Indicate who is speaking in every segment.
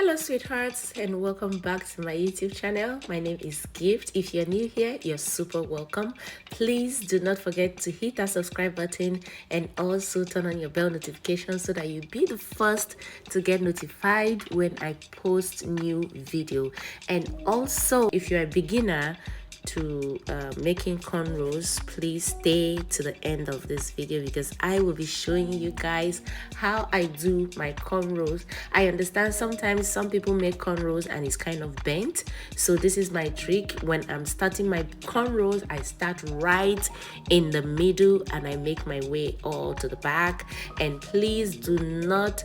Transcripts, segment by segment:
Speaker 1: Hello sweethearts, and welcome back to my YouTube channel. My name is Gift. If you're new here, you're super welcome. Please do not forget to hit that subscribe button and also turn on your bell notification so that you'll be the first to get notified when I post new video. And also, if you're a beginner to making cornrows, please stay to the end of this video because I will be showing you guys how I do my cornrows. I understand sometimes some people make cornrows and it's kind of bent, so this is my trick. When I'm starting my cornrows, I start right in the middle and I make my way all to the back. And please do not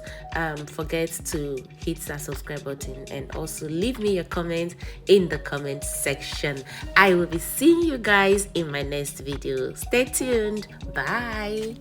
Speaker 1: forget to hit that subscribe button and also leave me your comment in the comment section. I will be seeing you guys in my next video. Stay tuned. Bye.